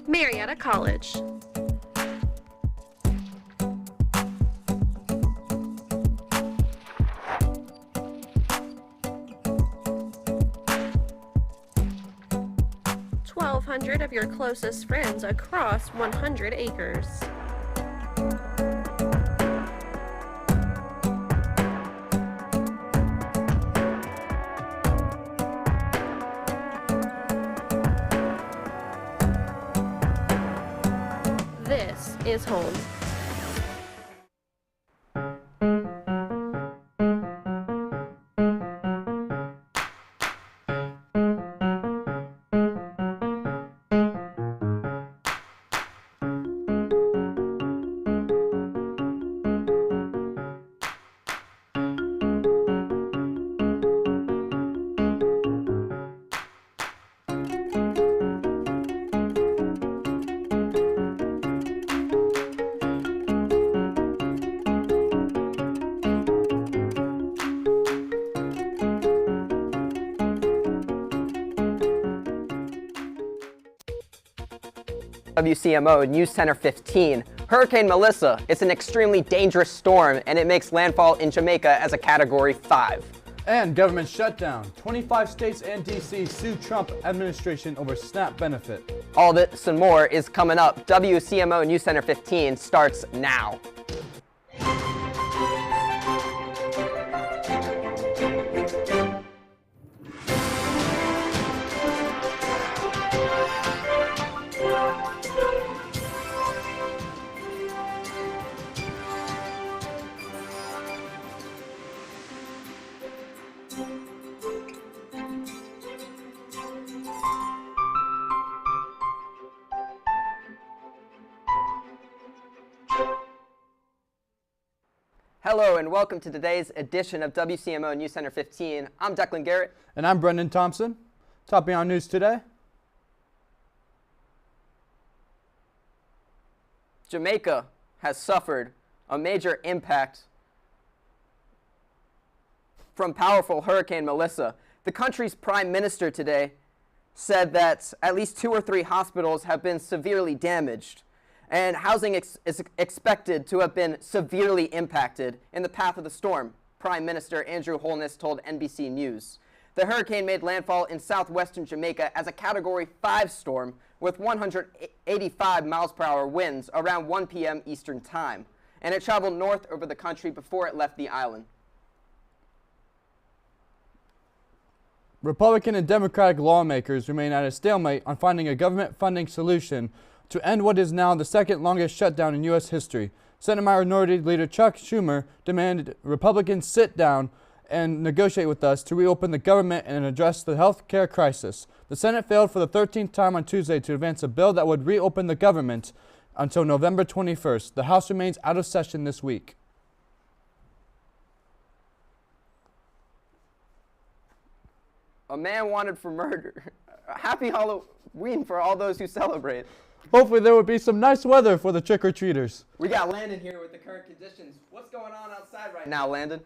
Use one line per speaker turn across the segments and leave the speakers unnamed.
Marietta College. $1,200 of your closest friends across 100 acres. This is home.
WCMO NewsCenter 15. Hurricane Melissa. It's an extremely dangerous storm, and it makes landfall in Jamaica as a Category 5.
And government shutdown. 25 states and D.C. sue Trump administration over SNAP benefit.
All this and more is coming up. WCMO NewsCenter 15 starts now. Hello and welcome to today's edition of WCMO NewsCenter 15. I'm Declan Garrett.
And I'm Brendan Thompson. Topping on news today.
Jamaica has suffered a major impact from powerful Hurricane Melissa. The country's prime minister today said that at least 2 or 3 hospitals have been severely damaged, and housing is expected to have been severely impacted in the path of the storm, Prime Minister Andrew Holness told NBC News. The hurricane made landfall in southwestern Jamaica as a Category 5 storm with 185 miles per hour winds around 1 p.m. Eastern Time, and it traveled north over the country before it left the island.
Republican and Democratic lawmakers remain at a stalemate on finding a government funding solution to end what is now the second longest shutdown in U.S. history. Senate Minority Leader Chuck Schumer demanded Republicans sit down and negotiate with us to reopen the government and address the health care crisis. The Senate failed for the 13th time on Tuesday to advance a bill that would reopen the government until November 21st. The House remains out of session this week.
A man wanted for murder. Happy Halloween for all those who celebrate.
Hopefully there will be some nice weather for the trick-or-treaters.
We got Landon here with the current conditions. What's going on outside right now, Landon?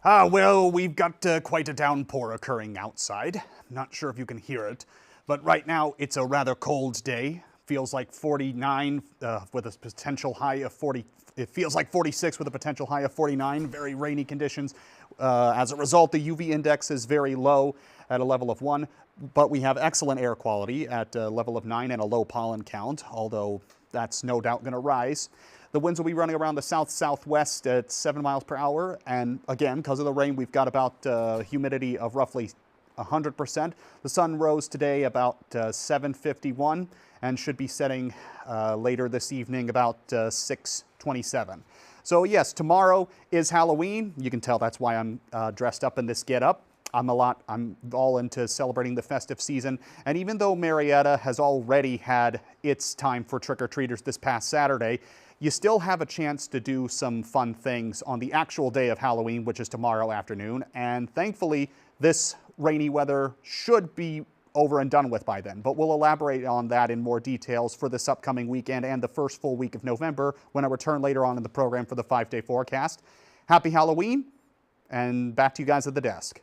Well, we've got quite a downpour occurring outside. Not sure if you can hear it, but right now it's a rather cold day. Feels like 49 with a potential high of 40. It feels like 46 with a potential high of 49. Very rainy conditions. As a result, the UV index is very low at a level of 1, but we have excellent air quality at a level of 9 and a low pollen count, although that's no doubt going to rise. The winds will be running around the south-southwest at 7 miles per hour, and again, because of the rain, we've got about humidity of roughly 100%. The sun rose today about 7:51 and should be setting later this evening about 6:27. So yes, tomorrow is Halloween. You can tell that's why I'm dressed up in this get-up. I'm all into celebrating the festive season. And even though Marietta has already had its time for trick-or-treaters this past Saturday, you still have a chance to do some fun things on the actual day of Halloween, which is tomorrow afternoon. And thankfully, this rainy weather should be over and done with by then. But we'll elaborate on that in more details for this upcoming weekend and the first full week of November when I return later on in the program for the 5-day forecast. Happy Halloween, and back to you guys at the desk.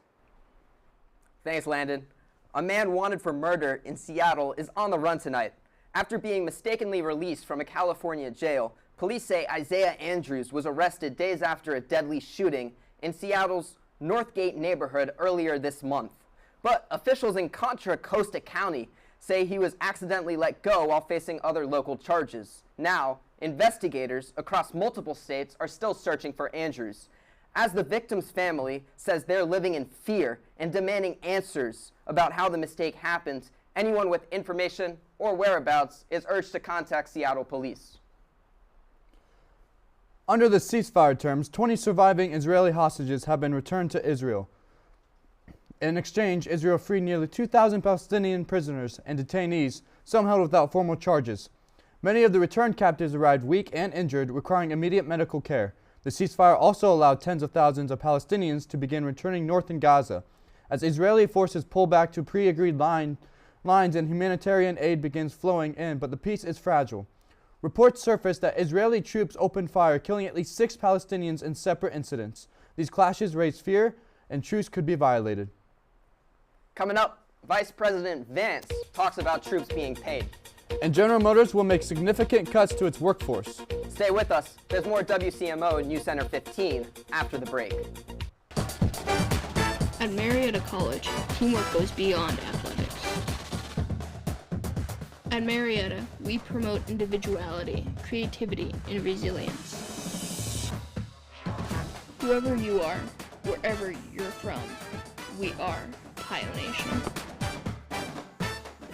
Thanks, Landon. A man wanted for murder in Seattle is on the run tonight. After being mistakenly released from a California jail, police say Isaiah Andrews was arrested days after a deadly shooting in Seattle's Northgate neighborhood earlier this month. But officials in Contra Costa County say he was accidentally let go while facing other local charges. Now, investigators across multiple states are still searching for Andrews, as the victim's family says they're living in fear and demanding answers about how the mistake happened. Anyone with information or whereabouts is urged to contact Seattle police.
Under the ceasefire terms, 20 surviving Israeli hostages have been returned to Israel. In exchange, Israel freed nearly 2,000 Palestinian prisoners and detainees, some held without formal charges. Many of the returned captives arrived weak and injured, requiring immediate medical care. The ceasefire also allowed tens of thousands of Palestinians to begin returning north in Gaza, as Israeli forces pull back to pre-agreed lines and humanitarian aid begins flowing in, but the peace is fragile. Reports surfaced that Israeli troops opened fire, killing at least 6 Palestinians in separate incidents. These clashes raised fear, and truce could be violated.
Coming up, Vice President Vance talks about troops being paid.
And General Motors will make significant cuts to its workforce.
Stay with us. There's more WCMO NewsCenter 15 after the break.
At Marietta College, teamwork goes beyond athletics. At Marietta, we promote individuality, creativity, and resilience. Whoever you are, wherever you're from, we are Pio Nation.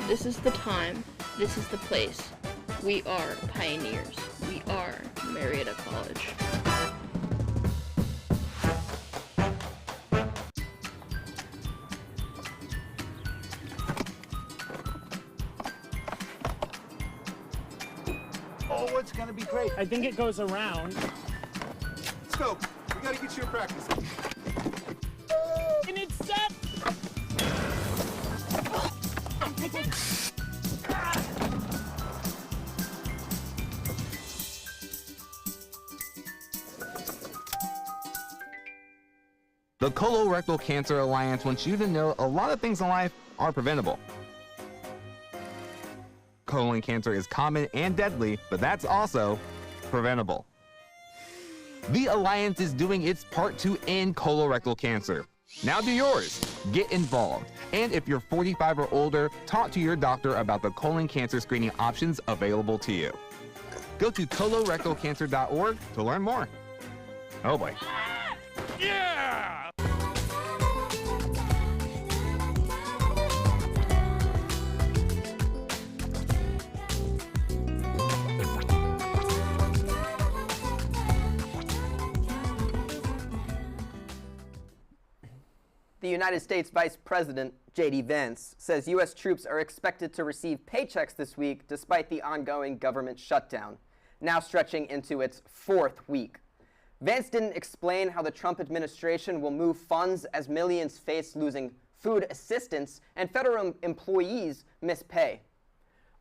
This is the time, this is the place. We are pioneers. We are Marietta College.
Oh, it's gonna be great.
I think it goes around.
Let's go. We gotta get you in practice.
And it's set!
The Colorectal Cancer Alliance wants you to know a lot of things in life are preventable. Colon cancer is common and deadly, but that's also preventable. The Alliance is doing its part to end colorectal cancer. Now do yours. Get involved. And if you're 45 or older, talk to your doctor about the colon cancer screening options available to you. Go to colorectalcancer.org to learn more. Oh boy.
Yeah!
The United States Vice President, J.D. Vance, says U.S. troops are expected to receive paychecks this week despite the ongoing government shutdown, now stretching into its 4th week. Vance didn't explain how the Trump administration will move funds as millions face losing food assistance and federal employees miss pay.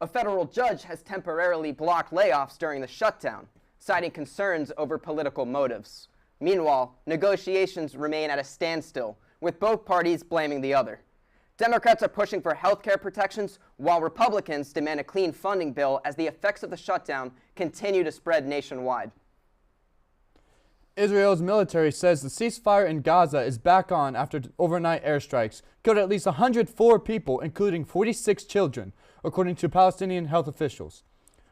A federal judge has temporarily blocked layoffs during the shutdown, citing concerns over political motives. Meanwhile, negotiations remain at a standstill, with both parties blaming the other. Democrats are pushing for health care protections, while Republicans demand a clean funding bill as the effects of the shutdown continue to spread nationwide.
Israel's military says the ceasefire in Gaza is back on after overnight airstrikes killed at least 104 people, including 46 children, according to Palestinian health officials.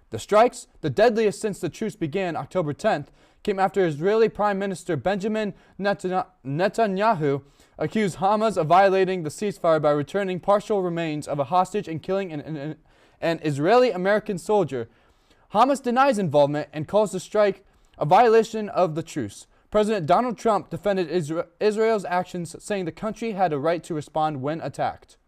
The strikes, the deadliest since the truce began October 10th, came after Israeli Prime Minister Benjamin Netanyahu accused Hamas of violating the ceasefire by returning partial remains of a hostage and killing an Israeli-American soldier. Hamas denies involvement and calls the strike a violation of the truce. President Donald Trump defended Israel's actions, saying the country had a right to respond when attacked.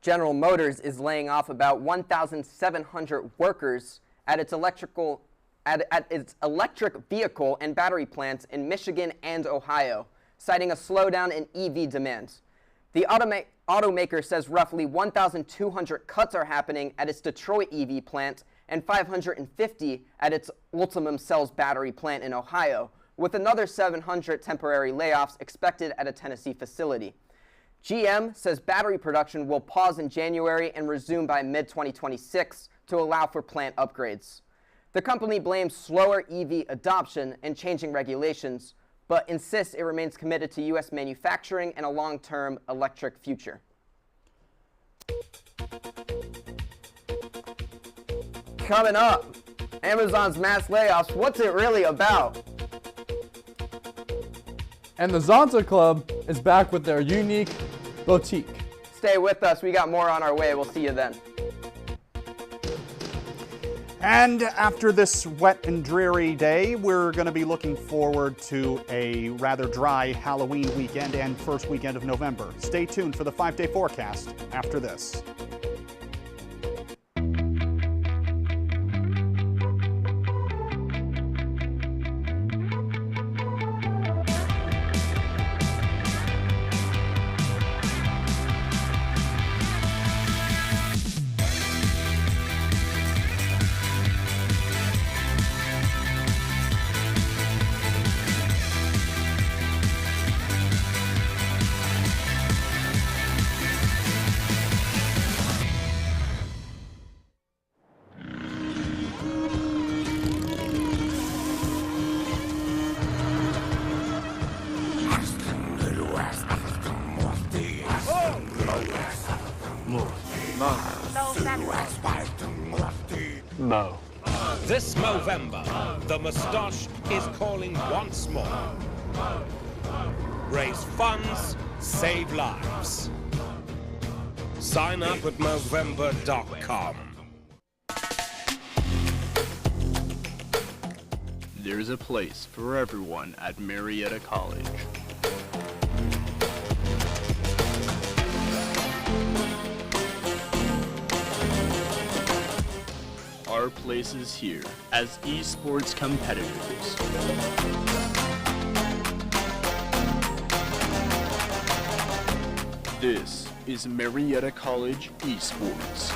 General Motors is laying off about 1,700 workers at its electric vehicle and battery plants in Michigan and Ohio, citing a slowdown in EV demand. The automaker says roughly 1,200 cuts are happening at its Detroit EV plant and 550 at its Ultium Cells battery plant in Ohio, with another 700 temporary layoffs expected at a Tennessee facility. GM says battery production will pause in January and resume by mid-2026 to allow for plant upgrades. The company blames slower EV adoption and changing regulations, but insists it remains committed to U.S. manufacturing and a long-term electric future. Coming up, Amazon's mass layoffs, what's it really about?
And the Zonta Club is back with their unique boutique.
Stay with us, we got more on our way. We'll see you then.
And after this wet and dreary day, we're going to be looking forward to a rather dry Halloween weekend and first weekend of November. Stay tuned for the 5-day forecast after this.
This Movember, the moustache is calling once more. Raise funds, save lives. Sign up at Movember.com.
There's a place for everyone at Marietta College. Our place is here as esports competitors. This is Marietta College Esports.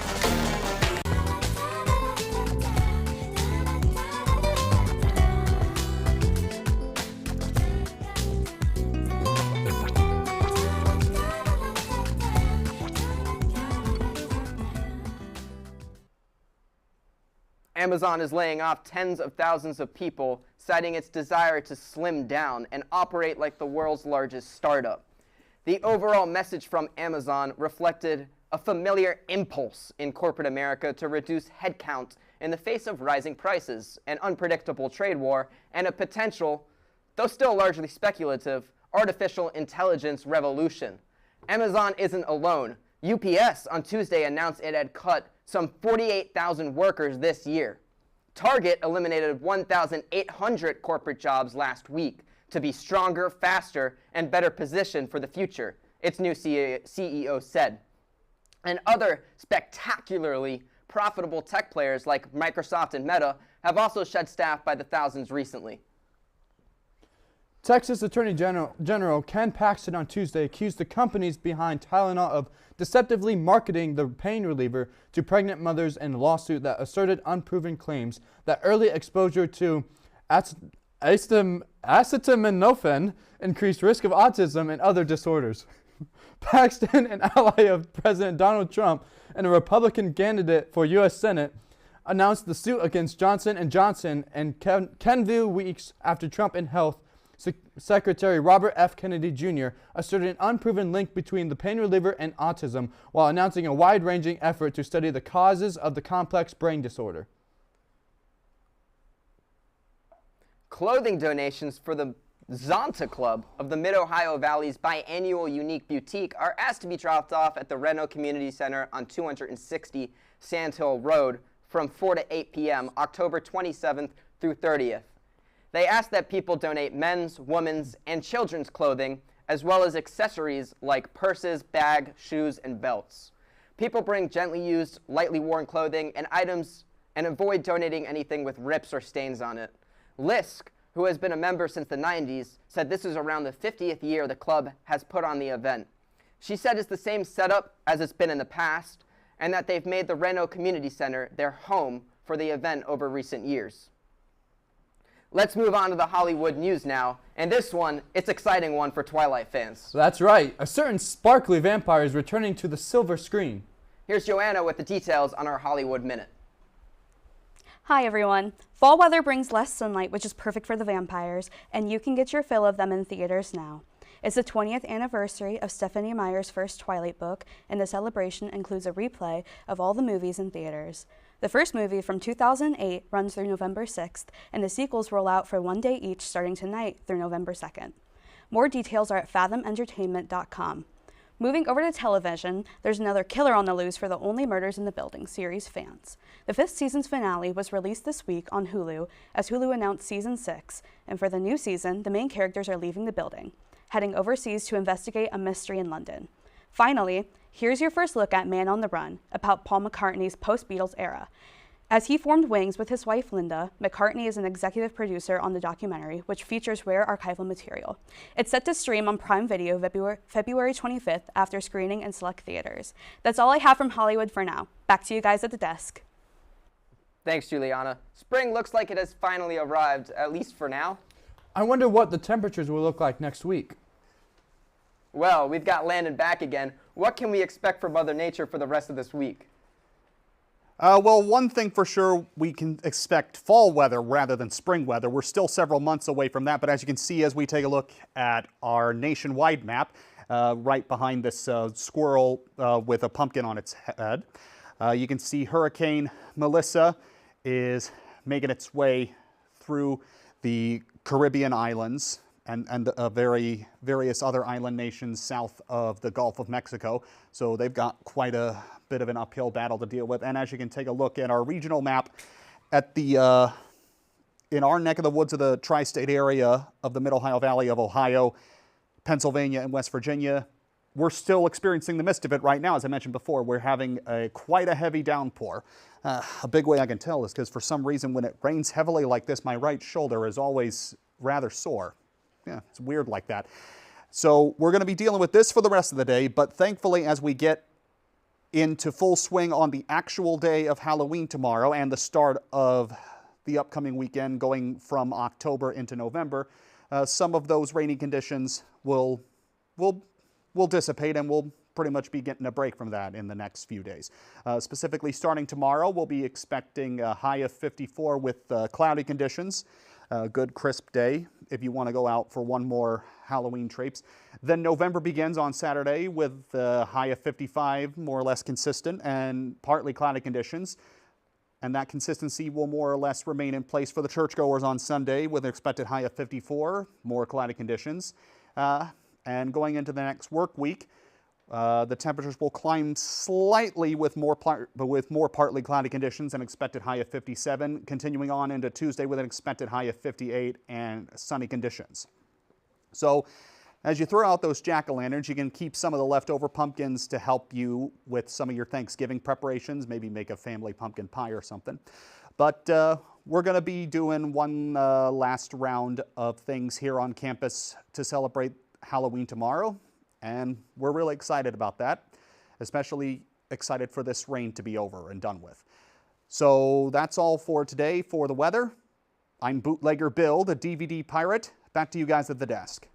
Amazon is laying off tens of thousands of people, citing its desire to slim down and operate like the world's largest startup. The overall message from Amazon reflected a familiar impulse in corporate America to reduce headcount in the face of rising prices, an unpredictable trade war, and a potential, though still largely speculative, artificial intelligence revolution. Amazon isn't alone. UPS on Tuesday announced it had cut some 48,000 workers this year. Target eliminated 1,800 corporate jobs last week to be stronger, faster, and better positioned for the future, its new CEO said. And other spectacularly profitable tech players like Microsoft and Meta have also shed staff by the thousands recently.
Texas Attorney General Ken Paxton on Tuesday accused the companies behind Tylenol of deceptively marketing the pain reliever to pregnant mothers in a lawsuit that asserted unproven claims that early exposure to acetaminophen increased risk of autism and other disorders. Paxton, an ally of President Donald Trump and a Republican candidate for U.S. Senate, announced the suit against Johnson & Johnson and Kenvue weeks after Trump and Health Secretary Robert F. Kennedy Jr. asserted an unproven link between the pain reliever and autism while announcing a wide-ranging effort to study the causes of the complex brain disorder.
Clothing donations for the Zonta Club of the Mid-Ohio Valley's biannual unique boutique are asked to be dropped off at the Reno Community Center on 260 Sand Hill Road from 4 to 8 p.m. October 27th through 30th. They ask that people donate men's, women's, and children's clothing, as well as accessories like purses, bags, shoes, and belts. People bring gently used, lightly worn clothing and items and avoid donating anything with rips or stains on it. Lisk, who has been a member since the 90s, said this is around the 50th year the club has put on the event. She said it's the same setup as it's been in the past, and that they've made the Reno Community Center their home for the event over recent years. Let's move on to the Hollywood news now, and this one, it's an exciting one for Twilight fans.
That's right, a certain sparkly vampire is returning to the silver screen.
Here's Joanna with the details on our Hollywood Minute.
Hi everyone. Fall weather brings less sunlight, which is perfect for the vampires, and you can get your fill of them in theaters now. It's the 20th anniversary of Stephenie Meyer's first Twilight book, and the celebration includes a replay of all the movies in theaters. The first movie from 2008 runs through November 6th, and the sequels roll out for one day each starting tonight through November 2nd. More details are at fathomentertainment.com. Moving over to television, there's another killer on the loose for the Only Murders in the Building series fans. The 5th season's finale was released this week on Hulu, as Hulu announced Season 6, and for the new season, the main characters are leaving the building, heading overseas to investigate a mystery in London. Finally, here's your first look at Man on the Run, about Paul McCartney's post-Beatles era. As he formed Wings with his wife Linda, McCartney is an executive producer on the documentary, which features rare archival material. It's set to stream on Prime Video February 25th after screening in select theaters. That's all I have from Hollywood for now. Back to you guys at the desk.
Thanks, Juliana. Spring looks like it has finally arrived, at least for now.
I wonder what the temperatures will look like next week.
Well, we've got Landon back again. What can we expect from Mother Nature for the rest of this week?
Well, one thing for sure, we can expect fall weather rather than spring weather. We're still several months away from that, but as you can see as we take a look at our nationwide map, right behind this squirrel with a pumpkin on its head, you can see Hurricane Melissa is making its way through the Caribbean islands and various other island nations south of the Gulf of Mexico. So they've got quite a bit of an uphill battle to deal with. And as you can take a look at our regional map, at the in our neck of the woods of the tri-state area of the Mid-Ohio Valley of Ohio, Pennsylvania, and West Virginia, we're still experiencing the midst of it right now. As I mentioned before, we're having quite a heavy downpour. A big way I can tell is because for some reason when it rains heavily like this, my right shoulder is always rather sore. Yeah, it's weird like that. So we're going to be dealing with this for the rest of the day, but thankfully as we get into full swing on the actual day of Halloween tomorrow and the start of the upcoming weekend going from October into November, some of those rainy conditions will dissipate, and we'll pretty much be getting a break from that in the next few days. Specifically starting tomorrow, we'll be expecting a high of 54 with cloudy conditions. A good crisp day if you want to go out for one more Halloween traipse. Then November begins on Saturday with a high of 55, more or less consistent, and partly cloudy conditions. And that consistency will more or less remain in place for the churchgoers on Sunday with an expected high of 54, more cloudy conditions. And going into the next work week, the temperatures will climb slightly with more partly cloudy conditions and expected high of 57, continuing on into Tuesday with an expected high of 58 and sunny conditions. So as you throw out those jack-o'-lanterns, you can keep some of the leftover pumpkins to help you with some of your Thanksgiving preparations, maybe make a family pumpkin pie or something. But we're going to be doing one last round of things here on campus to celebrate Halloween tomorrow. And we're really excited about that, especially excited for this rain to be over and done with. So that's all for today for the weather. I'm Bootlegger Bill, the DVD pirate. Back to you guys at the desk.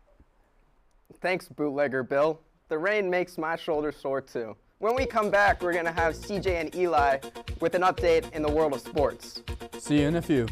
Thanks, Bootlegger Bill. The rain makes my shoulder sore too. When we come back, we're going to have CJ and Eli with an update in the world of sports.
See you in a few.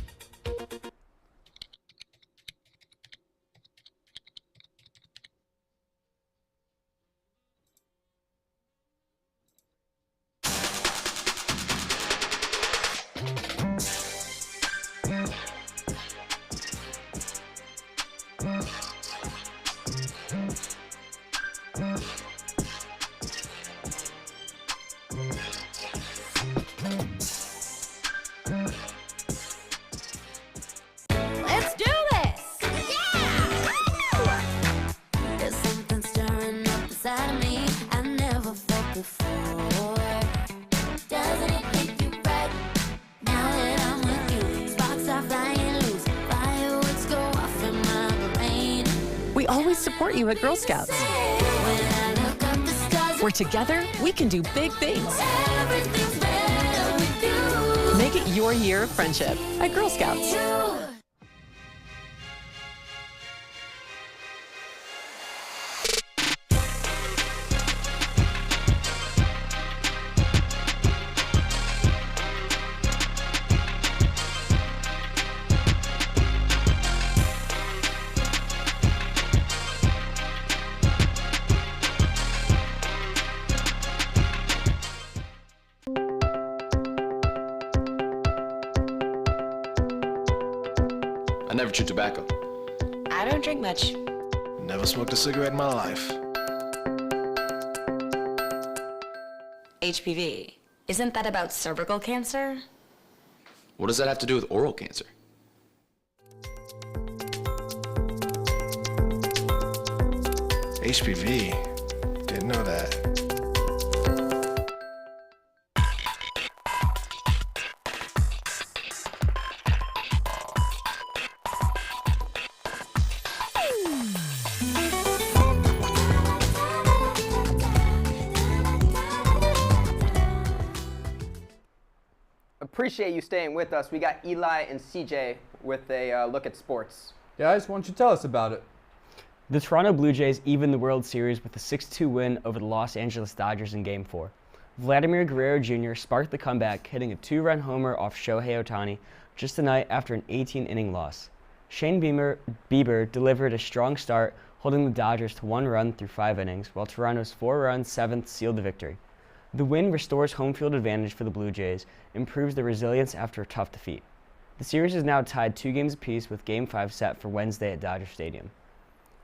Let's do this! Yeah! There's something stirring up inside of me I never felt before. Doesn't it make you right now that I'm with you? Sparks are flying loose, fireworks go off in my brain.
We always support you at Girl Scouts. We're together, we can do big things.
Everything's better with you.
Make it your year of friendship at Girl Scouts.
I never chew tobacco.
I don't drink much.
Never smoked a cigarette in my life.
HPV. Isn't that about cervical cancer?
What does that have to do with oral cancer? HPV? Didn't know that.
Appreciate you staying with us. We got Eli and CJ with a look at sports.
Guys, why don't you tell us about it?
The Toronto Blue Jays evened the World Series with a 6-2 win over the Los Angeles Dodgers in Game 4. Vladimir Guerrero Jr. sparked the comeback, hitting a 2-run homer off Shohei Ohtani just the night after an 18-inning loss. Shane Bieber delivered a strong start, holding the Dodgers to 1 run through 5 innings, while Toronto's 4-run 7th sealed the victory. The win restores home field advantage for the Blue Jays, improves their resilience after a tough defeat. The series is now tied 2 games apiece with Game 5 set for Wednesday at Dodger Stadium.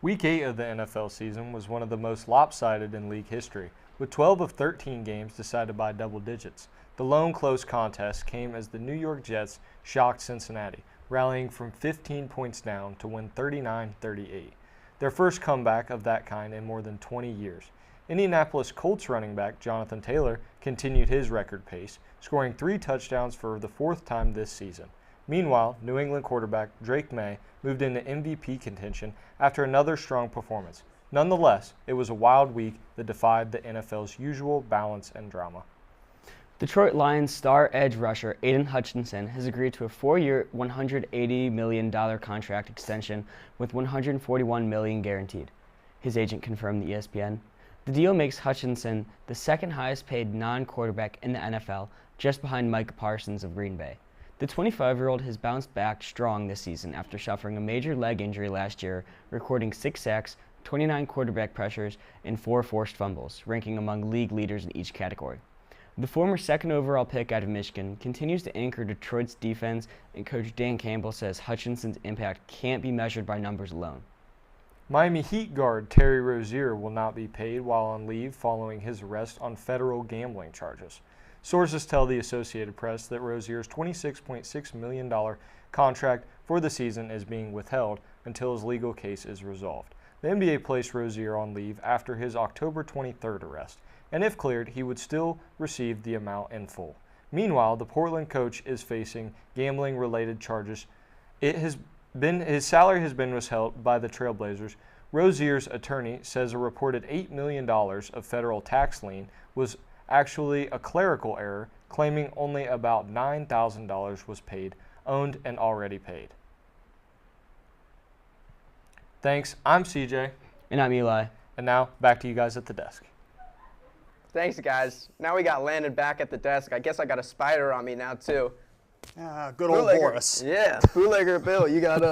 Week 8 of the NFL season was one of the most lopsided in league history, with 12 of 13 games decided by double digits. The lone close contest came as the New York Jets shocked Cincinnati, rallying from 15 points down to win 39-38, their first comeback of that kind in more than 20 years. Indianapolis Colts running back Jonathan Taylor continued his record pace, scoring 3 touchdowns for the 4th time this season. Meanwhile, New England quarterback Drake May moved into MVP contention after another strong performance. Nonetheless, it was a wild week that defied the NFL's usual balance and drama.
Detroit Lions star edge rusher Aiden Hutchinson has agreed to a 4-year, $180 million contract extension with $141 million guaranteed. His agent confirmed to ESPN. The deal makes Hutchinson the second highest paid non-quarterback in the NFL, just behind Micah Parsons of Green Bay. The 25-year-old has bounced back strong this season after suffering a major leg injury last year, recording 6 sacks, 29 quarterback pressures, and 4 forced fumbles, ranking among league leaders in each category. The former second overall pick out of Michigan continues to anchor Detroit's defense, and coach Dan Campbell says Hutchinson's impact can't be measured by numbers alone.
Miami Heat guard Terry Rozier will not be paid while on leave following his arrest on federal gambling charges. Sources tell the Associated Press that Rozier's $26.6 million contract for the season is being withheld until his legal case is resolved. The NBA placed Rozier on leave after his October 23rd arrest, and if cleared, he would still receive the amount in full. Meanwhile, the Portland coach is facing gambling-related charges. His salary has been withheld by the Trailblazers. Rozier's attorney says a reported $8 million of federal tax lien was actually a clerical error, claiming only about $9,000 was paid, owned and already paid. Thanks, I'm CJ.
And I'm Eli.
And now, back to you guys at the desk.
Thanks, guys. Now we got Landon back at the desk. I guess I got a spider on me now, too.
Good old Boris.
Yeah, Bootlegger Bill, you got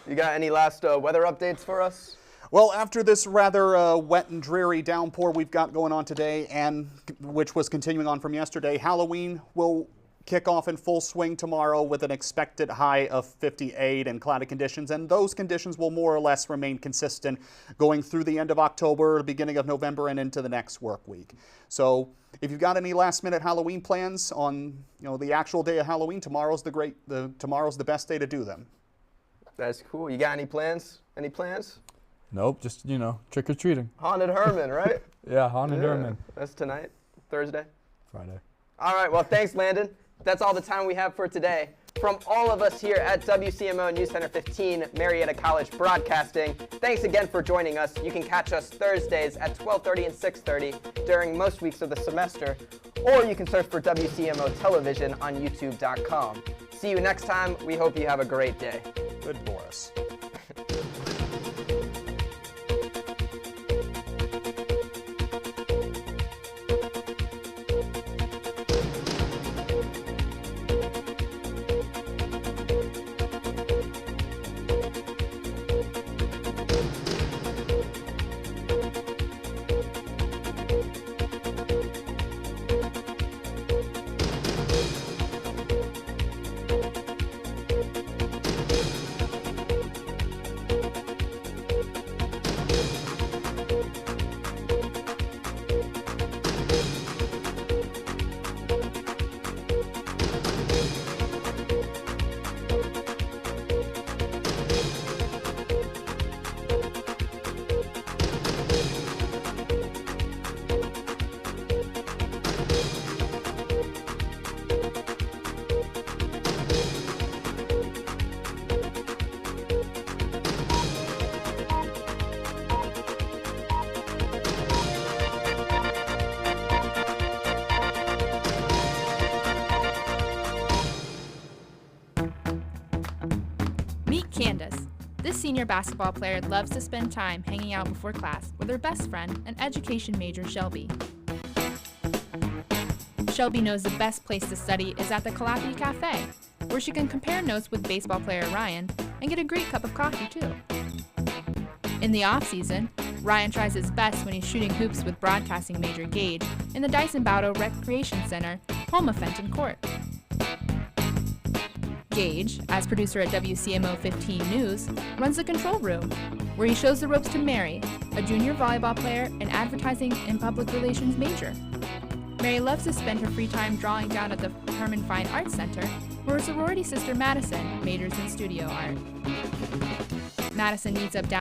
any last weather updates for us?
Well, after this rather wet and dreary downpour we've got going on today, and which was continuing on from yesterday, Halloween will kick off in full swing tomorrow with an expected high of 58 and cloudy conditions, and those conditions will more or less remain consistent going through the end of October, the beginning of November, and into the next work week. So if you've got any last-minute Halloween plans on the actual day of Halloween, tomorrow's the best day to do them.
That's cool. You got any plans? Any plans?
Nope, just, trick-or-treating.
Haunted Herman, right?
Yeah, Haunted Herman.
That's tonight, Thursday?
Friday.
All right, well, thanks, Landon. That's all the time we have for today. From all of us here at WCMO NewsCenter 15, Marietta College Broadcasting, thanks again for joining us. You can catch us Thursdays at 12:30 and 6:30 during most weeks of the semester, or you can search for WCMO Television on YouTube.com. See you next time. We hope you have a great day.
Good, Boris.
Meet Candace. This senior basketball player loves to spend time hanging out before class with her best friend and education major Shelby. Shelby knows the best place to study is at the Calliope Cafe, where she can compare notes with baseball player Ryan and get a great cup of coffee too. In the off-season, Ryan tries his best when he's shooting hoops with broadcasting major Gage in the Dyson Baudo Recreation Center, home of Fenton Court. Gage, as producer at WCMO 15 News, runs the control room, where he shows the ropes to Mary, a junior volleyball player and advertising and public relations major. Mary loves to spend her free time drawing down at the Herman Fine Arts Center, where her sorority sister Madison majors in studio art. Madison needs up down